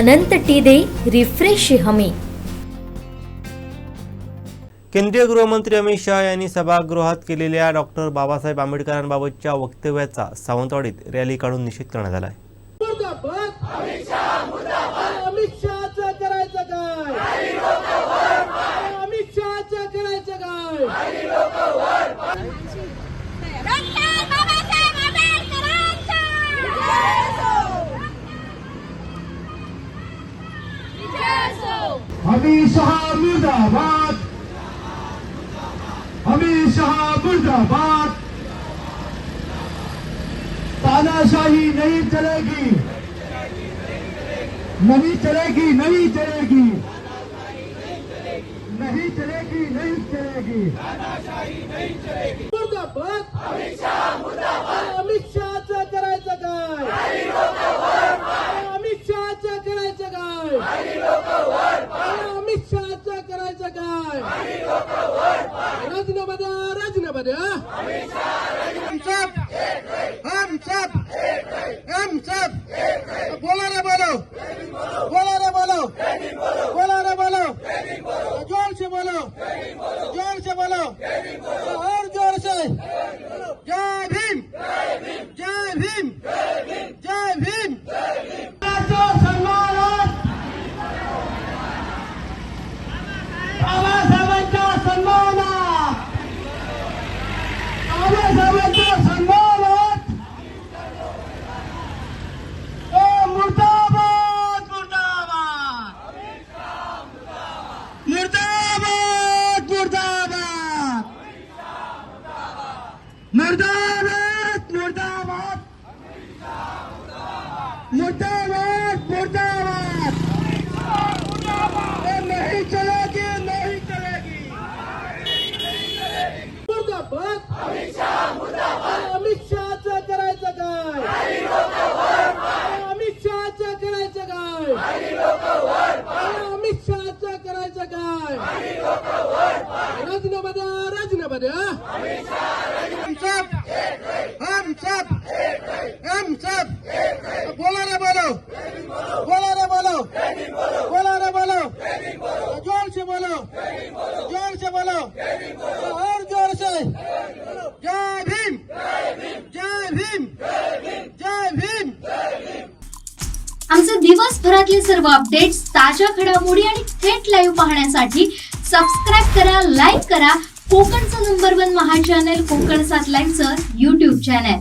अनंत T refresh हमी। केंद्रीय गृहमंत्री अमित शहा यांनी सभागृहात केलेल्या डॉक्टर बाबासाहेब आंबेडकरांबाबतच्या वक्तव्याचा सावंतवाडीत रॅली काढून निषेध करण्यात आला आहे। अमित शहा मुर्दाबाद, अमित शहा मुर्दाबाद। तानाशाही नहीं चलेगी, नहीं चलेगी, नहीं चलेगी, नहीं चलेगी, नहीं चलेगी। मुर्दाबाद, अमित शहा मुर्दाबाद। अमित शहाचं करायचं काय? अमित शहाचं करायचं काय? अमित शहाचं करायचं काय? राजीनामा हम सब बोला रे बोलो, बोला रे बोलो, बोला रे बोलो, जोर से बोलो, जोर से बोलो, और जोर से। जय भीम, जय भीम, जय भीम। बाबासाहेबांच्या सन्मानात, बाबासाहेबांच्या सन्मानात। मुर्दाबाद, मुर्दाबाद, मुर्दाबाद, मुर्दाबाद, मुर्दाबाद, मुर्दाबाद, मुर्दाबाद, मुर्दाबाद। नहीं चलेगी, नहीं चलेगी। मुर्दाबाद, अमित शहा मुर्दाबाद। अमित शहाचं करायचं काय? अमित शहाचं करायचं काय? अमित शहाचं करायचं काय? राजीनामा द्या। हम सब बोला रे बोलो, बोला रे बोलो, बोला रे बोलो, जोर से बोलो, जोर से बोलो, और जोर से। जय भीम, जय भीम, जय भीम। आमचे दिवसभरातले सर्व अपडेट्स, ताज्या घडामोडी आणि थेट लाईव्ह पाहण्यासाठी सबस्क्राईब करा, लाईक करा कोकणचं नंबर 1 महा चॅनल कोकण 7 लाईव्हचं YouTube चॅनल।